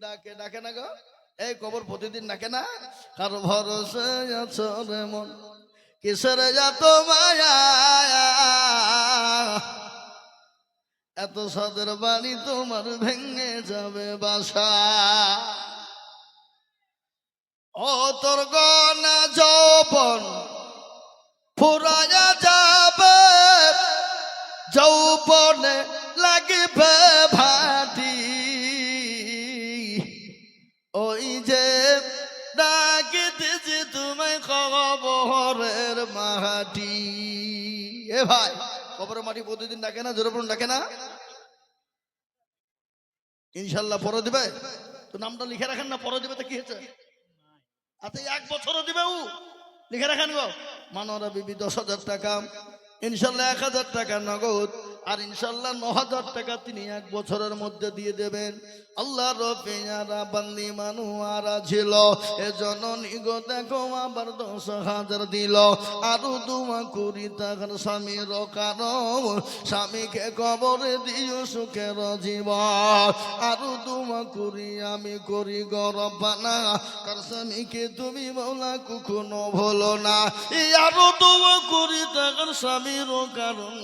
ডাকে ডাকে না গো, এই কবর প্রতিদিন ডাকে না। কার ভরসে আছো রে মন, কিসের এত মায়া, এত সাদের বাড়ি তোমার ভেঙে যাবে বাসা। ও তোর গনা যৌবন ফুরায়া যাবে, যৌবনে লাগিবে ভাটি, ওই যে ডাকিতেছি তুমি কবরের মাটি। এ ভাই, কবরের মাটি প্রতিদিন ডাকে না, জোরে বলুন ডাকে না। ইনশাল্লাহ পরে দিবে তো, নামটা লিখে রাখেন না, পরে দিবে তো কি হয়েছে। আচ্ছা 1 বছরও দিবে, ও লিখে রাখেন গো। মানোরা বিবি 10,000 টাকা, ইনশাল্লাহ 1,000 টাকা নগদ, আর ইনশাল্লাহ 9,000 টাকা তিনি 1 বছরের মধ্যে দিয়ে দেবেন। আল্লাহর পেয়ারা বান্দি মানুয়ারা ছিল, এজন্য নিগো দেখো আবার 10,000 দিল। আরো দুয়া করি তার স্বামীর কারণ, স্বামীকে কবরে দিও সুখের জীবন। আরো দুয়া করি আমি করি গরবানা, কার স্বামীকে তুমি মৌলা কখনো ভুলো না। আরো দুয়া করি তার স্বামীর কারণ,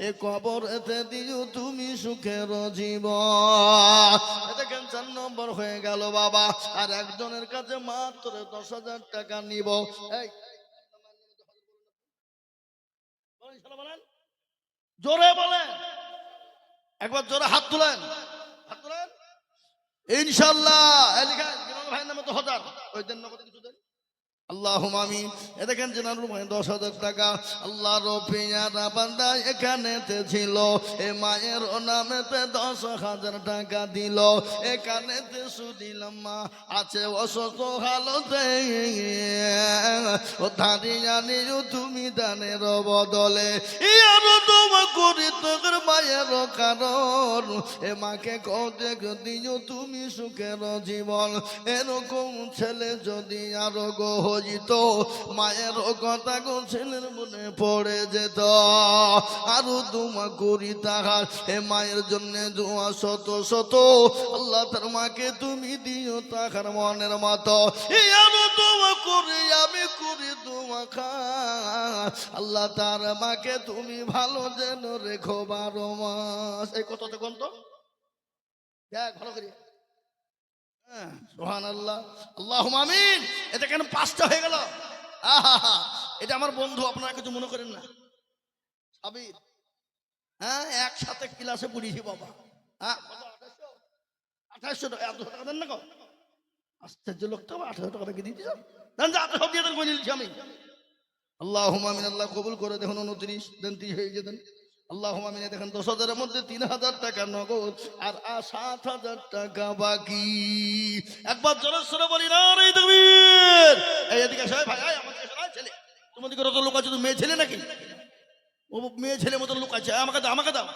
এ কবরেতে দিও তুমি সুখের জীবন। দেখেন 4 নম্বর হয়ে গেল বাবা। আর একজনের কাছে মাত্র 10,000 টাকা নিব। এই বলেন, জোরে বলেন, একবার জোরে হাত তুলেন, হাত তুলেন। ইনশাল্লাহ ভাইয়ের নামে 10,000, ওই দেন নগদ কিছু দেন। আল্লাহুম্মা আমিন। এ দেখেন জেনারেল ভাই 10,000 টাকা। আল্লাহর পেয়ারা বান্দা এখানেতে ছিল, এ মায়ের নামেতে 10,000 টাকা দিল। এখানেতে শুনিলাম মা আছে অসুস্থ হালতে, ও ধারিয়া নিও তুমি দানের বদলে। আরো তোমা করি তোর মায়ের কারণ, এ মাকে কদে দিও তুমি সুখের জীবন। এরকম ছেলে যদি আরো গো হইত, মায়ের কথা গো ছেলের মনে পড়ে যেত। আরো দুমা করি তাহার, এ মায়ের জন্য দোয়া শত শত, আল্লাহ তার মাকে তুমি দিও তাহার মনের মতো। আরো দোয়া করি আমি করি দোয়া খা, আল্লাহ তার মাকে তুমি ভালো যেন রেখো 12 মাস। এই কত কোন তো দেখ ভালো করি। সুবহানাল্লাহ, আল্লাহুম্মা আমিন। এটা কেন 5টা হয়ে গেল? আহা, এটা আমার বন্ধু, আপনারা কিছু মনে করেন না। সাবির, হ্যাঁ একসাথে ক্লাসে পড়িয়েছি বাবা। হ্যাঁ 2800 টাকা, 800 টাকা দেন না গো। আশ্চর্য লোকটা 1800 টাকা রেখে দিয়েছি, দেন যা 800 দিয়ে দেন, নিয়েছি আমি। আল্লাহুম্মা আমিন। আল্লাহ কবুল করে। দেখুন 29 দেন, 30 হয়ে যেতেন। আল্লাহুম্মা আমিন। দেখেন 10,000-এর মধ্যে 3,000 টাকা নগদ, আর 7,000 টাকা বাকি। একবার জোরে সোরে বলি না রে তাকবীর। এই এদিকে সবাই ভাই, আয় আমাদের কাছে ছেলে, তোমাদের কত লোক আছে, তুমি মেয়ে ছেলে নাকি? ও মেয়ে ছেলে মতো লোক আছে, আমাকে দাও, আমাকে দাও।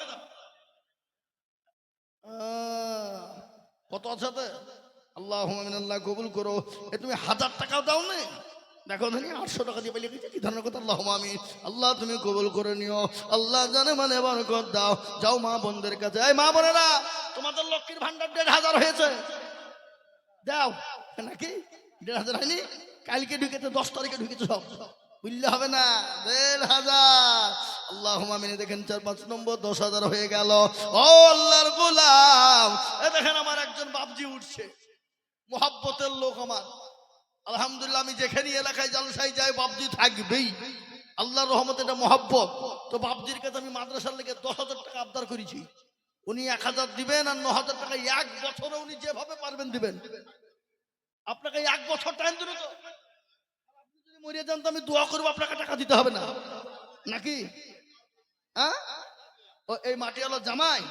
কত আছে? আল্লাহুম্মা আমিন। আল্লাহ কবুল করো। এ তুমি 1,000 টাকাও দাও না, দেখো ধনী 800 টাকা দিয়ে পেলে কি ধরনের কথা। আল্লাহুম্মা আমিন। আল্লাহ তুমি কবুল করে নিও, আল্লাহ জানে মানে বরকত দাও। যাও মা বোনদের কাছে, এই মা বোনেরা তোমাদের লক্ষ্মীর ভান্ডার 1,500 হয়েছে, দাও নাকি? 1,500 হয়নি? কালকে ঢুকেছে, 10 তারিখে ঢুকেছে, সব বুঝলে হবে না, 1,500। আল্লাহুম্মা আমিন। দেখেন 4-5 নম্বর 10,000 হয়ে গেল। ও আল্লাহর গোলাম, এ দেখেন আমার একজন বাপজি উঠছে, মোহাব্বতের লোক আমার। আলহামদুলিল্লাহ, আমি যেখানে এলাকায় জালসায় যাই বাপজি থাকবেই। আল্লাহর রহমতে এটা মহব্বত। তো বাপজির কাছে আমি মাদ্রাসার লেগে 10,000 টাকা আবদার করেছি। উনি 1,000 দিবেন, আর 9,000 টাকা 1 বছরে উনি যেভাবে পারবেন দিবেন। আপনাকে 1 বছর টাইম দিল তো, আপনি যদি মরিয়ে যান তো আমি দোয়া করবো, আপনাকে টাকা দিতে হবে না নাকি? হ্যাঁ, ও এই মাটিওয়ালা জামাই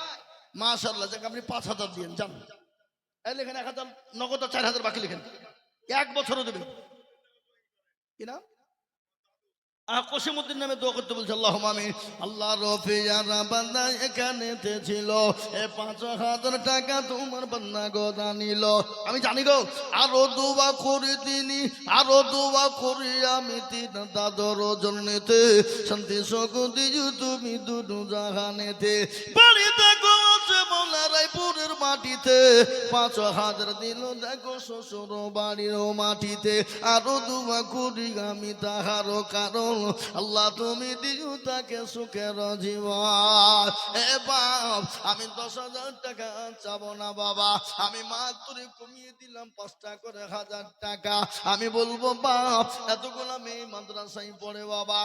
মাশাআল্লাহ, যাকে আপনি 5,000 দিয়েন, যান এই লেখেন 1,000 নগদ, 4,000 বাকি লিখেন, 1 বছরও দেবেন। কি নাম? কসিমউদ্দিন নামে দোয়া করতে বলছে। আল্লাহুম্মা আমিন। আল্লাহর পেয়ারা বান্দা এখানেতে ছিল, এ 5,000 টাকা তোমার বান্দা গো দানিল। আমি জানি গো, আরো দোয়া করি তিনি, আরো দোয়া করি আমি তিন দাদর জন্যতে, শান্তি সুখ দিও তুমি দুনু জাহানেতে। বাড়িতে গো আছে মোলা রায়পুরের মাটিতে 5,000 দিল দেখো শ্বশুর বাড়ির মাটিতে আরো দোয়া করি আমি তাহারও কারণ আল্লাহ তুমি দিও তাকে সুখের জীবন। এ বাপ আমি 10,000 টাকা চাবো না বাবা, আমি মাত্র কমিয়ে দিলাম 5 টাকা করে 1000 টাকা। আমি বলবো বাপ এতগুলো মেয়ে মাদ্রাসায় পড়ে বাবা,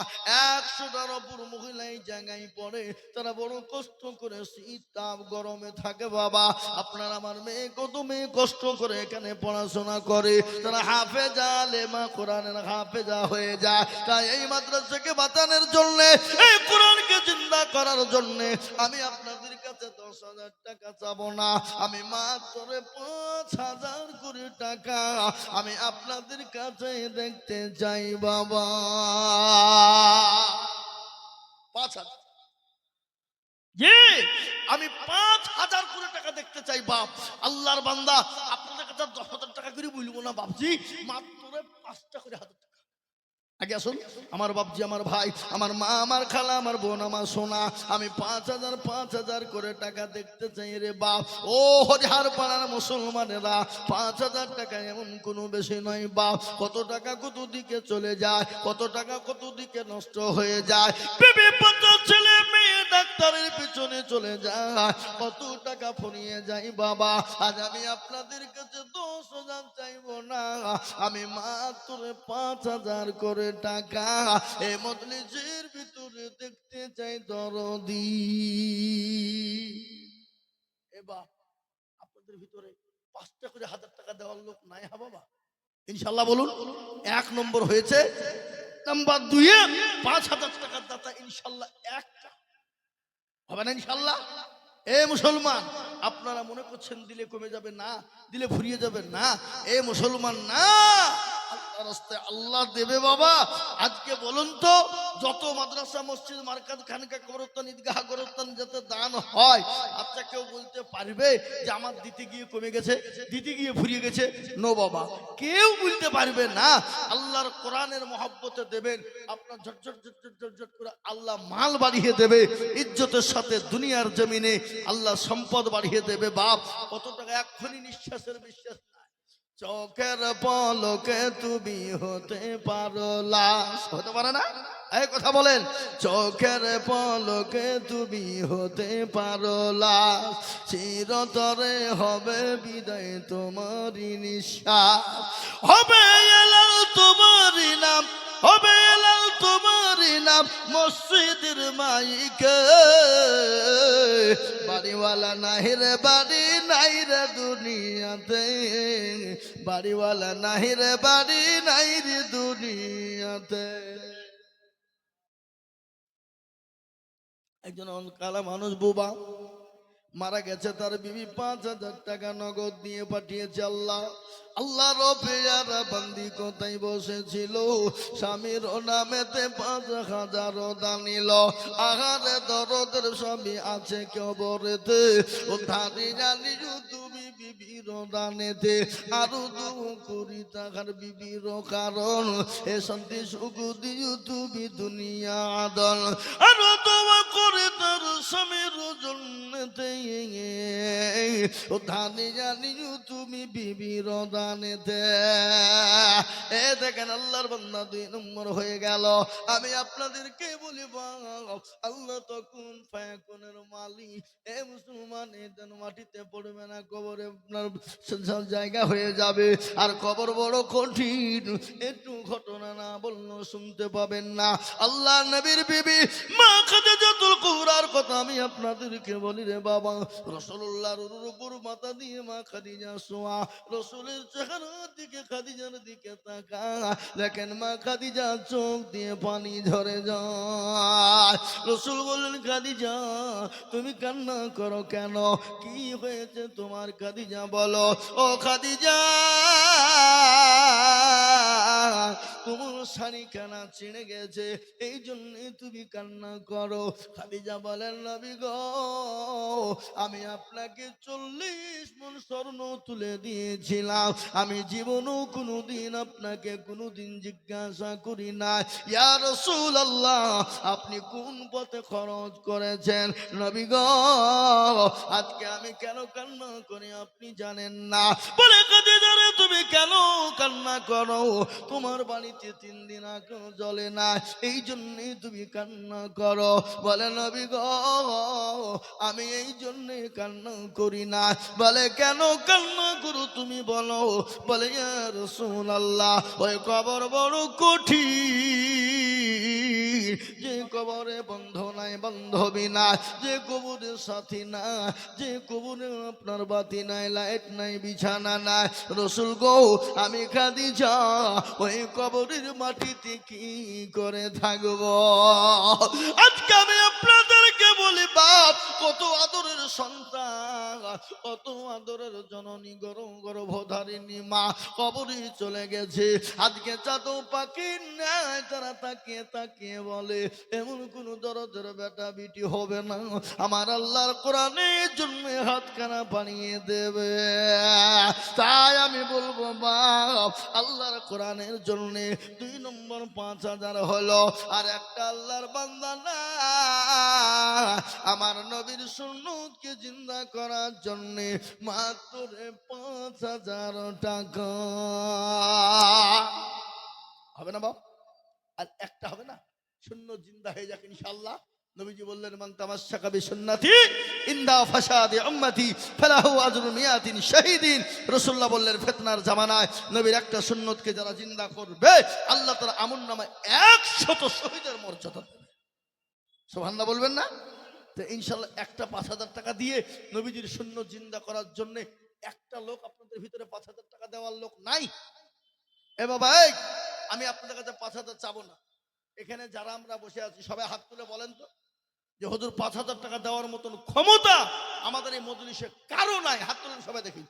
100টার উপর মহিলা এই জায়গায় পড়ে, তারা বড় কষ্ট করে শীত তাপ গরমে থাকে বাবা। আপনার আমার মেয়ে কত মেয়ে কষ্ট করে এখানে পড়াশোনা করে, তারা হাফেজা লেমা কোরআনের হাফেজা হয়ে যায়। তাই এই মাদ্রাসাকে বাঁচানোর জন্য, এই কোরআনকে জিন্দা করার জন্য আমি আপনাদের কাছে 10,000 টাকা চাবো না, আমি মাত্র 5,000 করে টাকা আমি আপনাদের কাছে দেখতে চাই বাবা। 5,000 জি, আমি 5,000 করে টাকা দেখতে চাই বাপ। আল্লাহর বান্দা আপনাদের কাছে 10,000 টাকা করে বলবো না বাপজি, মাত্র 5টা করে 1000 টাকা। আগে আসুন আমার বাপজি, আমার ভাই, আমার মা, আমার খালা, আমার বোন, আমার সোনা, আমি 5,000 করে টাকা দেখতে চাই রে বাপ। ও হরিহার পাড়ার মুসলমানেরা, 5,000 টাকা এমন কোনো বেশি নয় বাপ। কত টাকা কত দিকে চলে যায়, কত টাকা কত দিকে নষ্ট হয়ে যায়, বেবি বাচ্চা ছেলে মেয়ে ডাক্তারের পিছনে চলে যায়, কত টাকা ফুরিয়ে যায় বাবা। আজ আমি আপনাদের কাছে 10,000 চাইবো না, আমি মাত্র 5,000 করে টাকা এই মজলিসের ভিতরে দেখতে চাই দরদি। এবার আপনাদের ভিতরে 5টা করে 1000 টাকা দেওয়ার লোক নাই হা বাবা? ইনশাল্লাহ বলুন। 1 নম্বর হয়েছে, নাম্বার 2-এ 5,000 টাকার দাতা ইনশাল্লাহ একটা হবে না ইনশাল্লাহ। এ মুসলমান, আপনারা মনে করছেন দিলে কমে যাবে, না দিলে ফুরিয়ে যাবে, না এ মুসলমান না, আল্লাহর রাস্তায় আল্লাহ দেবে বাবা। আজকে বলুন তো, যত মাদ্রাসা মসজিদ মার্কাজ খানকা কবরস্থান ঈদগাহ গোরস্থান যাতে দান হয়, আচ্ছা কেউ বলতে পারবে যে আমার দিতে গিয়ে কমে গেছে, দিতে গিয়ে ফুরিয়ে গেছে? নো বাবা, কেউ বলতে পারবে না। আল্লাহর কোরআনের মহব্বতে দেবেন, আপনার ঝটঝট ঝটঝট ঝটঝট করে আল্লাহ মাল বাড়িয়ে দেবে, ইজ্জতের সাথে দুনিয়ার জমিনে আল্লাহ সম্পদ বাড়িয়ে দেবে বাপ। কত টাকা এক্ষুনি নিঃশ্বাসের বিশ্বাস নাই, চোখের পলকে তুমি হতে পারো লাশ, হতে পারে না? এই কথা বলেন, চোখের পলকে তুমি হতে পারো লাশ, চিরতরে হবে বিদায় তোমারই নিঃশ্বাস, হবে এলাল তোমারই নাম, হবে এলাল তোমারই নাম মসজিদের মাইকে, বাড়িওয়ালা নাহি রে বাড়ি নাই রে দুনিয়াতে, বাড়িওয়ালা নাহি রে বাড়ি নাই রে দুনিয়াতে। একজন কালা মানুষ বোবা মারা গেছে, তার বিবি 5,000 টাকা নগদ দিয়ে পাঠিয়েছে। আল্লাহ আল্লাহ রবেয়ারা বান্দি কোথায় বসেছিল, স্বামীর নামেতে 5,000 দানিল, আহারে দরদের সবই আছে কবরেতে, ও ধারি জানি তুমি বিবির দানেতে, আরো দু করি তাহার বিবির কারণ, এ শান্তি সুখ দিও তুমি দুনিয়া আদল, আরো দোয়া করে তার স্বামীর জন্যতে, ও ধানি জানিও তুমি বিবির দানেতে। এ দেখেন আল্লাহর বান্দা 2 নম্বর হয়ে গেল। আমি আপনাদেরকে বলি আল্লাহ তখন ফায়াকুনের মালিক। এ মুসলমান, এদিন মাটিতে পড়বে না, কবরে আপনার জায়গা হয়ে যাবে। আর কবর বড় কঠিন, একটু ঘটনা না বললো শুনতে পাবেন না। আল্লাহ নবীর বিবি মা খাদিজাতুল কুবরার কথা আমি আপনাদেরকে বলি রে বাবা। রাসূলুল্লাহর উপর মাথা দিয়ে মা খাদিজা শোয়া, রাসূলের চেহারার দিকে খাদিজার দিকে তাকা, দেখেন মা খাদিজা চোখ দিয়ে পানি ঝরে যায়। রাসূল বললেন, খাদিজা তুমি কান্না করো কেন, কি হয়েছে তোমার খাদিজা বলো। ও খাদিজা তোমার শাড়ি কানা ছিঁড়ে গেছে, এই জন্য তুমি কান্না করো। খাদিজা বলেন নবী গো, আমি আপনাকে 40 মণ স্বর্ণ তুলে দিয়েছিলাম, আমি জীবনও কোনোদিন আপনাকে কোনোদিন জিজ্ঞাসা করি না ইয়া রাসূলুল্লাহ আপনি কোন পথে খরচ করেছেন। নবী গো, আজকে আমি কেন কান্না করি আপনি জানেন না। বলে খাদিজা রে, তুমি কেন কান্না করো? তোমার বাড়িতে 3 দিন আগে জ্বলে না, এই জন্যে তুমি কান্না করো। বলে নবী গো, আমি এই জন্যে কান্না করি না। বলে কেন কান্না করো তুমি বলো। বলে ইয়া রাসূলুল্লাহ, ওই কবর বড় কঠিন, যে কবরে বন্ধু নাই বান্ধবী নাই, যে কবরে সাথী না, যে কবরে আপনার বাতি নাই, লাইট নাই, বিছানা নাই। রাসূল গো, আমি খাদিজা ওই কবরের মাটিতে কি করে থাকবো? আজকে আমি আপনাদেরকে বলি, বাপ কত আদরের সন্তান, কত আদরের জননী, গর্ভধারিণী মা কবরে চলে গেছে। আজকে চাঁদও পাখির ন্যায় তারা তাকিয়ে তাকিয়ে বলে, এমন কোন দরদের বেটা বিটি হবে না আমার আল্লাহর কোরআনের জন্য হাতখানা বানিয়ে দেবে। তাই আমি বলবো বাপ, আল্লাহর কোরআনের জন্য 2 নম্বর 5000 হলো, আর একটা আল্লাহর বান্দা না আমার নবীর সুন্নতকে জিন্দা করার জন্য মাত্র 5000 টাকা হবে না বাপ? আর একটা হবে না? সুন্নত জিন্দা হয়ে যাক ইনশাআল্লাহ। নবীজি বললেন, মান তামাসসাকা বিসুন্নতি ইনদা ফাসাদি উম্মতি ফালাহু আজরু মিয়াতিন শাহীদিন। রাসূলুল্লাহ বললেন, ফিতনার জামানায় নবীর একটা সুন্নতকে যারা জিন্দা করবে, আল্লাহ তাআলা আমলনামায় 100 শহীদের মর্যাদা দেবে। সুবহানাল্লাহ বলবেন না? তো ইনশাআল্লাহ একটা 5000 টাকা দিয়ে নবীজির সুন্নত জিন্দা করার জন্য একটা লোক আপনাদের ভিতরে 5000 টাকা দেওয়ার লোক নাই? এ বাবা, আমি আপনাদের কাছে 5000 চাবো না। এখানে যারা আমরা বসে আছি সবাই হাত তুলে বলেন তো, যে হুজুর 5000 টাকা দেওয়ার মতন ক্ষমতা আমাদের এই মজলিসে কারো নাই। হাত তুলেন সবাই দেখি।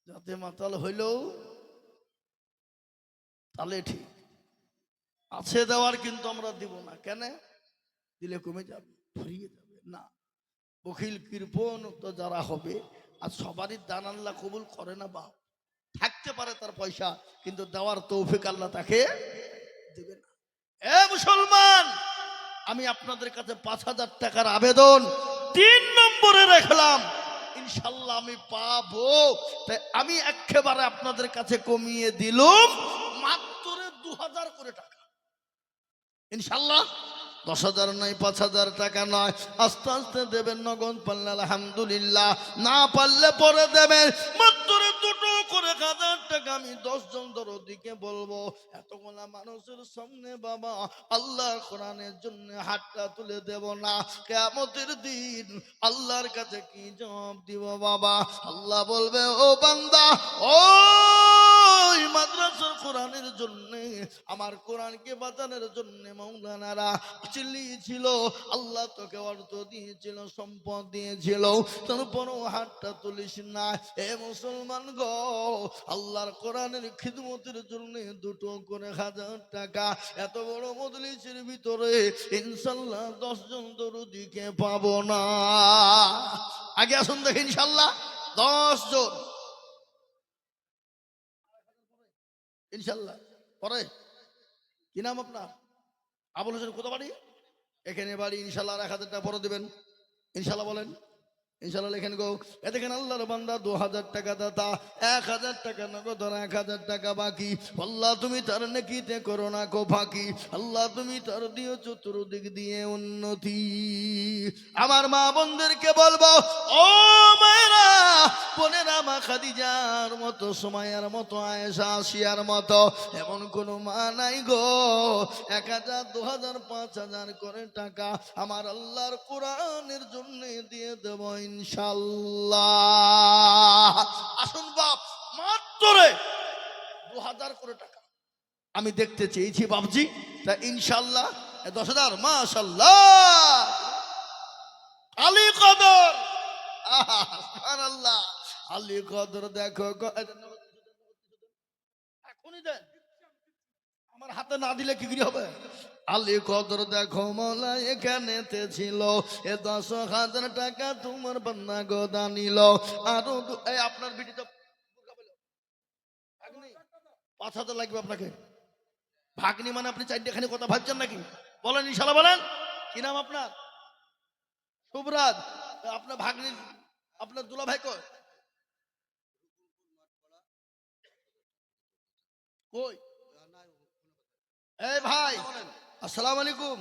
যাতে মাতাল হইলেও তাহলে ঠিক আছে দেওয়ার, কিন্তু আমরা দিব না। কেন? দিলে কমে যাবে, ফুরিয়ে যাবে না। বখিল কৃপণ তো যারা হবে, আর সবারই দান আল্লাহ কবুল করে না বাপ। থাকতে পারে তার পয়সা, কিন্তু দেওয়ার তৌফিক আল্লাহ তাকে দেবে না। এ মুসলমান, আমি আপনাদের কাছে 5000 টাকার আবেদন 3 নম্বরে রাখলাম, ইনশাল্লাহ আমি পাবো। তাই আমি একেবারে আপনাদের কাছে কমিয়ে দিলাম মাত্র 2000 করে টাকা ইনশাল্লাহ। 10,000 নয়, 5,000 টাকা নয়, আস্তে আস্তে দেবেন। নগদ পারলে আলহামদুলিল্লাহ, না পারলে পরে দেবেন। মাত্র 2 করে 1000 টাকা আমি 10 জন দরদিকে বলবো, এতগুলা মানুষের সামনে বাবা আল্লাহ কোরআনের জন্য হাতটা তুলে দেব না। কিয়ামতের দিন আল্লাহর কাছে কি জবাব দিব বাবা? আল্লাহ বলবে, ও বান্দা, ও মাদ্রাসার কোরআনের জন্য, আমার কোরআনকে বাঁচানোর জন্য মাওলানারা চিল্লিয়েছিল, আল্লাহ তোকে অর্থ দিয়েছিল, সম্পদ দিয়েছিল, তারপরও হাতটা তুলিস না। এ মুসলমান গো, আল্লাহর কোরআনের খিদমতের জন্য 2 করে 1000 টাকা। এত বড় মজলিসের ভিতরে ইনশাল্লাহ 10 জন দরদিকে পাবো না। আগে আসুন দেখি ইনশাল্লাহ 10 জন ইনশাল্লাহ। পরে কি নাম আপনার? আবুল হোসেন। কোথা বাড়ি? এখানে বাড়ি। ইনশাল্লাহ 1000 টাকা পরে দেবেন ইনশাল্লাহ। বলেন ইনশাল্লাহ। লেখেন গো। এ দেখেন আল্লাহর বান্দা 2000 টাকা দাতা, 1000 টাকা নগদ, 1000 টাকা বাকি। আল্লাহ তুমি তার নেকিতে করো না কো ফাঁকি। আল্লাহ তুমি তার দিও চতুর্দিক দিয়ে উন্নতি। আমার মা বোনদেরকে বলবো, ও মায়েরা বোনেরা, মা খাদিজার মতো, সুমাইয়ার মতো, আয়েশা, আসিয়ার মতো এমন কোন মা নাই গো। 1000, 2000, 5000 করে টাকা আমার আল্লাহর কোরআনের জন্য দিয়ে দেব ইনশাল্লাহ। আসুন বাপ, মাত্র 2000 করে টাকা আমি দেখতে চেয়েছি বাপজি। তা ইনশাল্লাহ 10,000। মাশাল্লাহ, আলী কদর, সুবহানাল্লাহ, আলী কদর দেখো। এখনই দেন, আমার হাতে না দিলে কি করে হবে? আলী কদর দেখো মৌলা এখানেতে ছিল, এ 10,000 টাকা তোমার বান্না গোদা নিল। আরো এই আপনার বিটি তো 5,000 লাগবে আপনাকে। ভাগ্নি মানে আপনি চারটেখানি কথা ভাবছেন নাকি? বলেন ইনশাল্লাহ বলেন। কি নাম আপনার? শুভরাজ। আপনার ভাগ্নি, আপনার দুলা ভাই কই? কই? এই ভাই, আসসালামু আলাইকুম।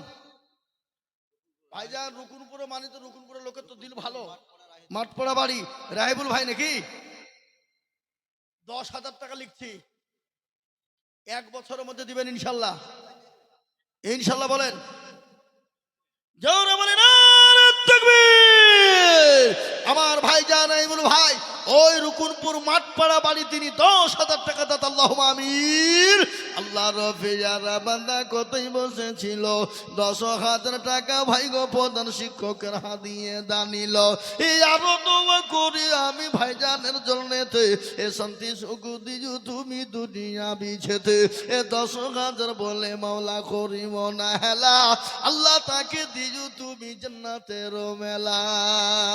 ভাইজান রুকুনপুরে মানে তো রুকুনপুরের লোকের তো দিল ভালো। মাঠপড়া বাড়ি, রাহিবুল ভাই নাকি? 10,000 টাকা লিখছি, 1 বছরের মধ্যে দিবেন ইনশাল্লাহ। ইনশাল্লাহ বলেন। জোরে বলেন নারে তাকবীর। আমার ভাইজান রাহিবুল ভাই ওই রুকুনপুর মাঠপাড়া বাড়ি, তিনি 10,000 টাকা দাতা। আল্লাহুম্মা আমিন। আল্লাহ রফিয়ারা বান্দা কতই বসেছিল, 10,000 টাকা ভাই গো প্রধান শিক্ষকের হাত দিয়ে দানিল। এই আরো দোয়া করি আমি ভাইজানের জন্যতে, এ শান্তি সুখ দিজু তুমি দুনিয়া বিছেতে, এ 10,000 বলে মাওলা করিব না হেলা, আল্লাহ তাকে দিজু তুমি জান্নাতের মেলা।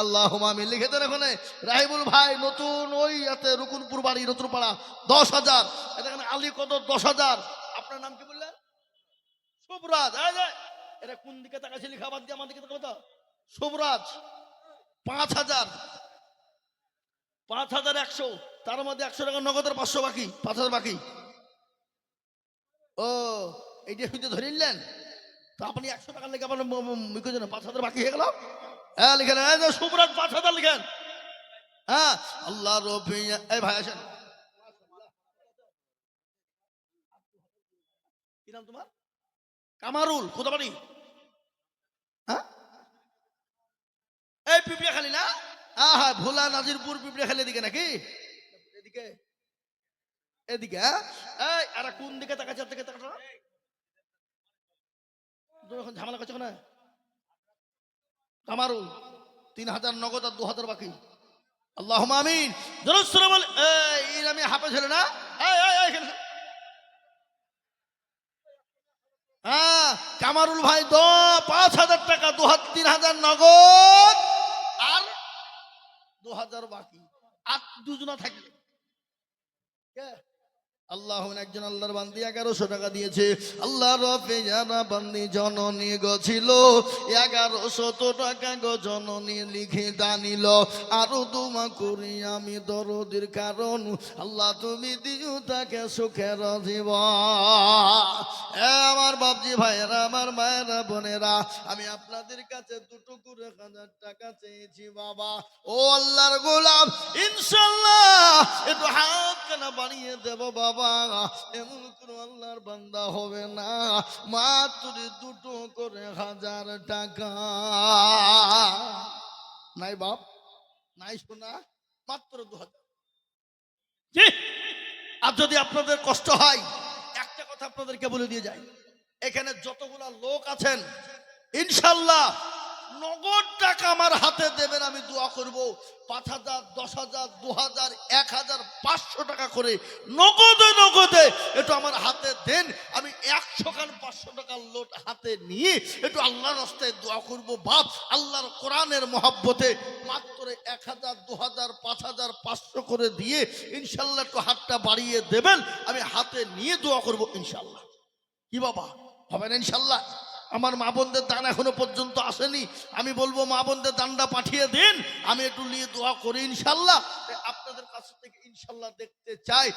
আল্লাহুম্মা আমিন। লিখে দেন ওখানে রাহিবুল ভাই নতুন ওই এতে রুকুনপুর বাড়ি নতুন পাড়া 10,000। এখানে আলী কত 10,000। আপনার নাম কি বললেন? শুভরাজ। এটা কোন দিকে তাকাইছে লেখা বাদ দিয়ে আমার দিকে তাকাবো তো। শুভরাজ 5,000, 5,100। তার মধ্যে 100 টাকা নগদের 500 বাকি, 5,000 বাকি। ও এইটা শুধু ধরে নিলেন তো আপনি 100 টাকা লেগে আপনার 5,000 বাকি হয়ে গেল। হ্যাঁ লিখেন শুভরাজ 5,000 লিখেন। হ্যাঁ আল্লাহ রবি। এই ভাই আসেন। কি নাম তোমার? কামারুল। কোথা বাড়ি? হ্যাঁ এই পিঁপড়িয়া খালি না? হ্যাঁ হ্যাঁ ভোলা নাজিরপুর পিঁপড়িয়া খালি এদিকে নাকি? এদিকে এদিকে। এই আর কোন দিকে তাকাচ্ছে? দিকে তাকাচ্ছ না? এখন ঝামেলা করছো না? কামারুল 3,000 নগদ আর 2,000 বাকি। আল্লাহুম্মা আমিন। জোরে বল। এই আমি হাফেজ ছিল না? হ্যাঁ কামারুল ভাই 5,000 টাকা, 3,000 নগদ আর 2,000 বাকি। আর দুজনা থাকলে আল্লাহ একজন আল্লাহর বান্দি 1100 টাকা দিয়েছে। আল্লাহ রফে যারা বান্দি জননী গছিল 1100 টাকা গো জননী লিখে দানিল। আরো দোয়া করি আমি দরদির কারণ, আল্লাহ তুমি দিও তাকে সুখের জীবন। আমার বাপজি ভাইয়েরা, আমার মায়েরা বোনেরা, আমি আপনাদের কাছে 2 করে 1,000 টাকা চেয়েছি বাবা। ও আল্লাহর গোলাম ইনশাআল্লাহ একটু হাত কানা বানিয়ে দেব বাবা। এমন কোনো আল্লাহর বান্দা হবে না মাত্র 2 করে 1,000 টাকা। নাই বাপ নাই শোনা, মাত্র 2,000। জি। আর যদি আপনাদের কষ্ট হয় একটা কথা আপনাদেরকে বলে দিয়ে যাই, এখানে যতগুলা লোক আছেন ইনশাল্লাহ নগদ টাকা আমার হাতে দেবেন, আমি দোয়া করব 5,000, 10,000, 2,000, 1,500 টাকা করে নগদে একটু আমার হাতে দেন। আমি 100 খান 500 টাকার লোট হাতে নিয়ে একটু আল্লাহর রাস্তায় দোয়া করব বাপ, আল্লাহর কোরআনের মহব্বতে মাত্র 1,000, 2,000, 5,000, 500 করে দিয়ে ইনশাল্লাহ একটু হাতটা বাড়িয়ে দেবেন, আমি হাতে নিয়ে দোয়া করব ইনশাল্লাহ। কি বাবা হবে না ইনশাল্লাহ? আমার মা বোনদের দান এখনো পর্যন্ত আসেনি, আমি বলবো মা বোনদের দানটা পাঠিয়ে দিন, আমি একটু নিয়ে দোয়া করি ইনশাল্লাহ। আপনাদের কাছ থেকে ইনশাল্লাহ দেখতে চাই